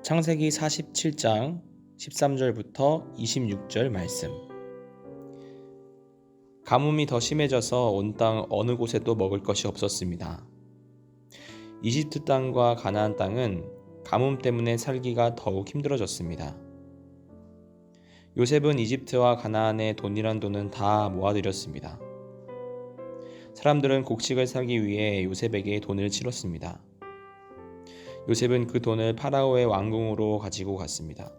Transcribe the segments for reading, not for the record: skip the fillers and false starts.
창세기 47장 13절부터 26절 말씀. 가뭄이 더 심해져서 온 땅 어느 곳에도 먹을 것이 없었습니다. 이집트 땅과 가나안 땅은 가뭄 때문에 살기가 더욱 힘들어졌습니다. 요셉은 이집트와 가나안에 돈이란 돈은 다 모아들였습니다. 사람들은 곡식을 사기 위해 요셉에게 돈을 치렀습니다. 요셉은 그 돈을 파라오의 왕궁으로 가지고 갔습니다.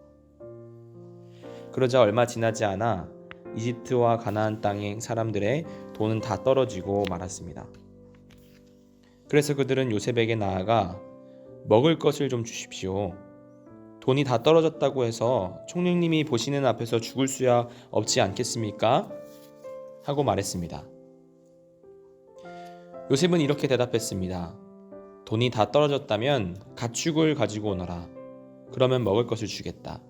그러자 얼마 지나지 않아 이집트와 가나안 땅의 사람들의 돈은 다 떨어지고 말았습니다. 그래서 그들은 요셉에게 나아가 먹을 것을 좀 주십시오. 돈이 다 떨어졌다고 해서 총리님이 보시는 앞에서 죽을 수야 없지 않겠습니까? 하고 말했습니다. 요셉은 이렇게 대답했습니다. 돈이 다 떨어졌다면 가축을 가지고 오너라. 그러면 먹을 것을 주겠다.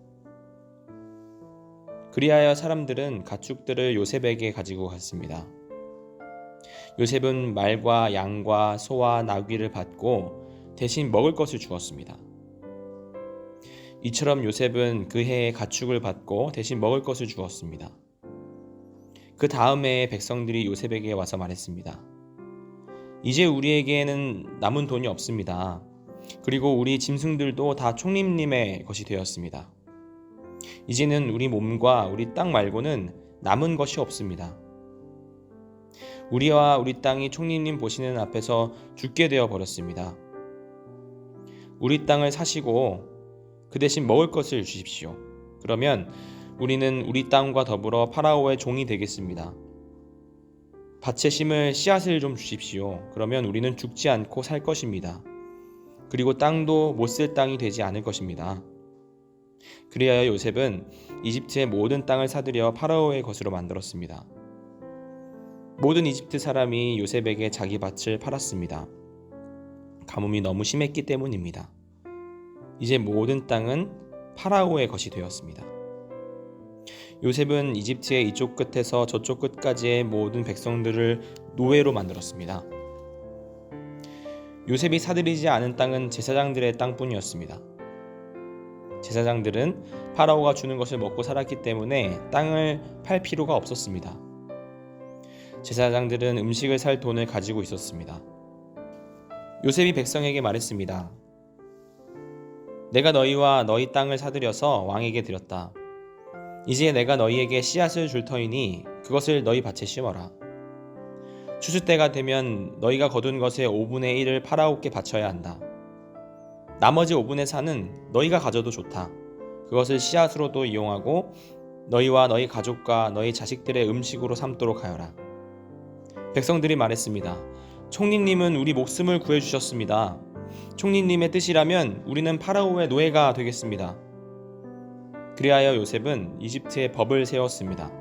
그리하여 사람들은 가축들을 요셉에게 가지고 갔습니다. 요셉은 말과 양과 소와 나귀를 받고 대신 먹을 것을 주었습니다. 이처럼 요셉은 그 해에 가축을 받고 대신 먹을 것을 주었습니다. 그 다음 해에 백성들이 요셉에게 와서 말했습니다. 이제 우리에게는 남은 돈이 없습니다. 그리고 우리 짐승들도 다 총리님의 것이 되었습니다. 이제는 우리 몸과 우리 땅 말고는 남은 것이 없습니다. 우리와 우리 땅이 총리님 보시는 앞에서 죽게 되어 버렸습니다. 우리 땅을 사시고 그 대신 먹을 것을 주십시오. 그러면 우리는 우리 땅과 더불어 파라오의 종이 되겠습니다. 밭에 심을 씨앗을 좀 주십시오. 그러면 우리는 죽지 않고 살 것입니다. 그리고 땅도 못 쓸 땅이 되지 않을 것입니다. 그리하여 요셉은 이집트의 모든 땅을 사들여 파라오의 것으로 만들었습니다. 모든 이집트 사람이 요셉에게 자기 밭을 팔았습니다. 가뭄이 너무 심했기 때문입니다. 이제 모든 땅은 파라오의 것이 되었습니다. 요셉은 이집트의 이쪽 끝에서 저쪽 끝까지의 모든 백성들을 노예로 만들었습니다. 요셉이 사들이지 않은 땅은 제사장들의 땅뿐이었습니다. 제사장들은 파라오가 주는 것을 먹고 살았기 때문에 땅을 팔 필요가 없었습니다. 제사장들은 음식을 살 돈을 가지고 있었습니다. 요셉이 백성에게 말했습니다. 내가 너희와 너희 땅을 사들여서 왕에게 드렸다. 이제 내가 너희에게 씨앗을 줄 터이니 그것을 너희 밭에 심어라. 추수 때가 되면 너희가 거둔 것의 5분의 1을 파라오께 바쳐야 한다. 나머지 5분의 4는 너희가 가져도 좋다. 그것을 씨앗으로도 이용하고 너희와 너희 가족과 너희 자식들의 음식으로 삼도록 하여라. 백성들이 말했습니다. 총리님은 우리 목숨을 구해주셨습니다. 총리님의 뜻이라면 우리는 파라오의 노예가 되겠습니다. 그리하여 요셉은 이집트에 법을 세웠습니다.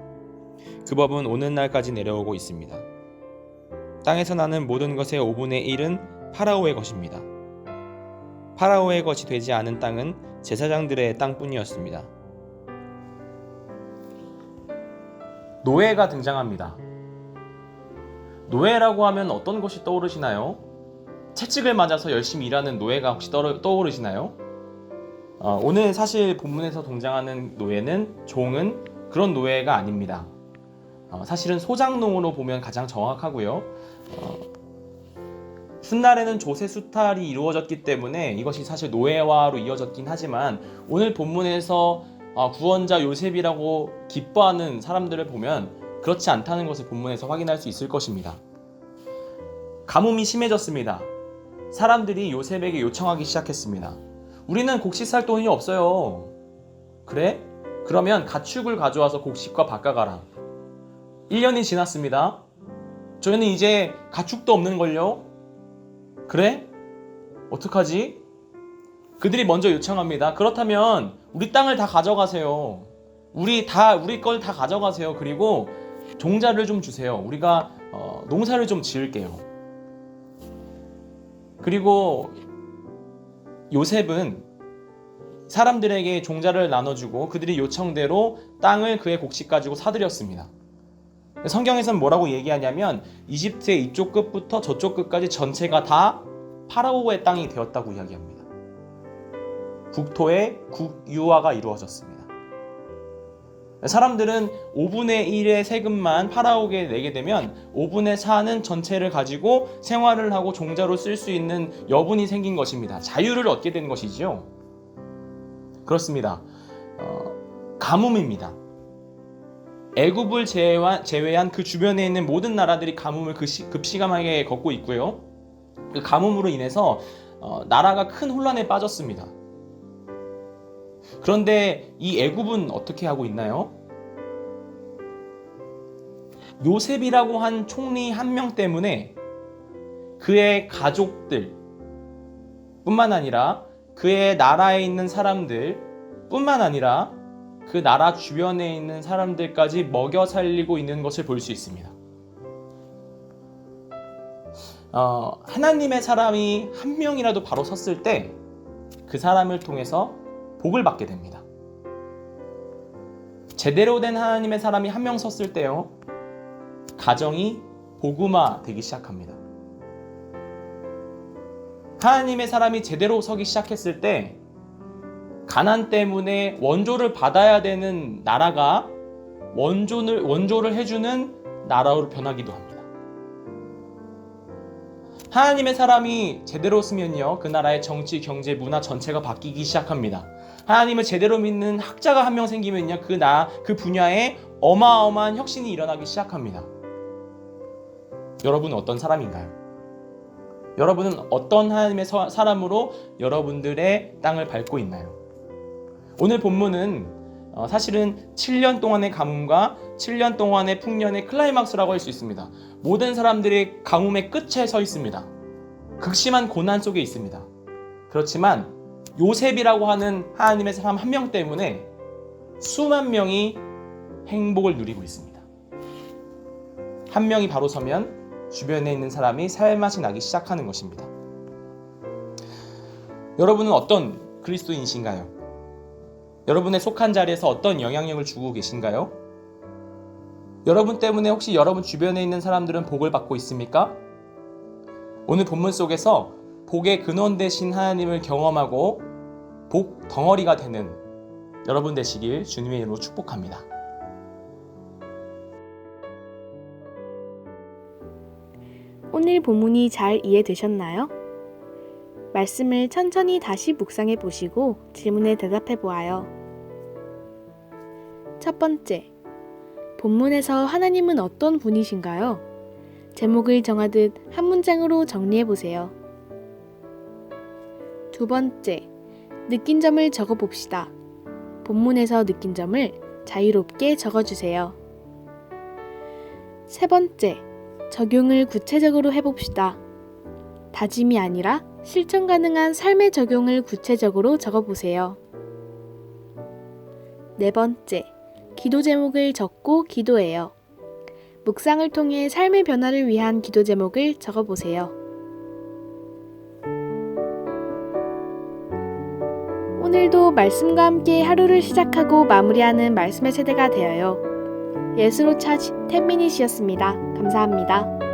그 법은 오늘날까지 내려오고 있습니다. 땅에서 나는 모든 것의 5분의 1은 파라오의 것입니다. 파라오의 것이 되지 않은 땅은 제사장들의 땅뿐이었습니다. 노예가 등장합니다. 노예라고 하면 어떤 것이 떠오르시나요? 채찍을 맞아서 열심히 일하는 노예가 혹시 떠오르시나요? 오늘 사실 본문에서 등장하는 노예는 종은 그런 노예가 아닙니다. 사실은 소장농으로 보면 가장 정확하고요. 훗날에는 조세 수탈이 이루어졌기 때문에 이것이 사실 노예화로 이어졌긴 하지만 오늘 본문에서 구원자 요셉이라고 기뻐하는 사람들을 보면 그렇지 않다는 것을 본문에서 확인할 수 있을 것입니다. 가뭄이 심해졌습니다. 사람들이 요셉에게 요청하기 시작했습니다. 우리는 곡식 살 돈이 없어요. 그래? 그러면 가축을 가져와서 곡식과 바꿔가라. 1년이 지났습니다. 저희는 이제 가축도 없는걸요? 그래? 어떡하지? 그들이 먼저 요청합니다. 그렇다면 우리 땅을 다 가져가세요. 우리 걸 다 가져가세요. 그리고 종자를 좀 주세요. 우리가 농사를 좀 지을게요. 그리고 요셉은 사람들에게 종자를 나눠주고 그들이 요청대로 땅을 그의 곡식 가지고 사들였습니다. 성경에서는 뭐라고 얘기하냐면 이집트의 이쪽 끝부터 저쪽 끝까지 전체가 다 파라오의 땅이 되었다고 이야기합니다. 국토의 국유화가 이루어졌습니다. 사람들은 5분의 1의 세금만 파라오에게 내게 되면 5분의 4는 전체를 가지고 생활을 하고 종자로 쓸 수 있는 여분이 생긴 것입니다. 자유를 얻게 되는 것이지요. 그렇습니다. 가뭄입니다. 애굽을 제외한 그 주변에 있는 모든 나라들이 가뭄을 급시감하게 겪고 있고요. 그 가뭄으로 인해서 나라가 큰 혼란에 빠졌습니다. 그런데 이 애굽은 어떻게 하고 있나요? 요셉이라고 한 총리 한 명 때문에 그의 가족들 뿐만 아니라 그의 나라에 있는 사람들 뿐만 아니라 그 나라 주변에 있는 사람들까지 먹여 살리고 있는 것을 볼 수 있습니다. 하나님의 사람이 한 명이라도 바로 섰을 때 그 사람을 통해서 복을 받게 됩니다. 제대로 된 하나님의 사람이 한 명 섰을 때요, 가정이 복음화 되기 시작합니다. 하나님의 사람이 제대로 서기 시작했을 때 가난 때문에 원조를 받아야 되는 나라가 원조를 해주는 나라로 변하기도 합니다. 하나님의 사람이 제대로 쓰면요, 그 나라의 정치, 경제, 문화 전체가 바뀌기 시작합니다. 하나님을 제대로 믿는 학자가 한 명 생기면요, 그 분야에 어마어마한 혁신이 일어나기 시작합니다. 여러분은 어떤 사람인가요? 여러분은 어떤 하나님의 사람으로 여러분들의 땅을 밟고 있나요? 오늘 본문은 사실은 7년 동안의 가뭄과 7년 동안의 풍년의 클라이막스라고 할 수 있습니다. 모든 사람들이 가뭄의 끝에 서 있습니다. 극심한 고난 속에 있습니다. 그렇지만 요셉이라고 하는 하나님의 사람 한 명 때문에 수만 명이 행복을 누리고 있습니다. 한 명이 바로 서면 주변에 있는 사람이 살맛이 나기 시작하는 것입니다. 여러분은 어떤 그리스도인이신가요? 여러분의 속한 자리에서 어떤 영향력을 주고 계신가요? 여러분 때문에 혹시 여러분 주변에 있는 사람들은 복을 받고 있습니까? 오늘 본문 속에서 복의 근원 되신 하나님을 경험하고 복 덩어리가 되는 여러분 되시길 주님의 이름으로 축복합니다. 오늘 본문이 잘 이해되셨나요? 말씀을 천천히 다시 묵상해 보시고 질문에 대답해 보아요. 첫 번째, 본문에서 하나님은 어떤 분이신가요? 제목을 정하듯 한 문장으로 정리해 보세요. 두 번째, 느낀 점을 적어 봅시다. 본문에서 느낀 점을 자유롭게 적어주세요. 세 번째, 적용을 구체적으로 해봅시다. 다짐이 아니라 실천 가능한 삶의 적용을 구체적으로 적어보세요. 네 번째, 기도 제목을 적고 기도해요. 묵상을 통해 삶의 변화를 위한 기도 제목을 적어보세요. 오늘도 말씀과 함께 하루를 시작하고 마무리하는 말씀의 세대가 되어요. 예수로 차지 10미닛이었습니다. 감사합니다.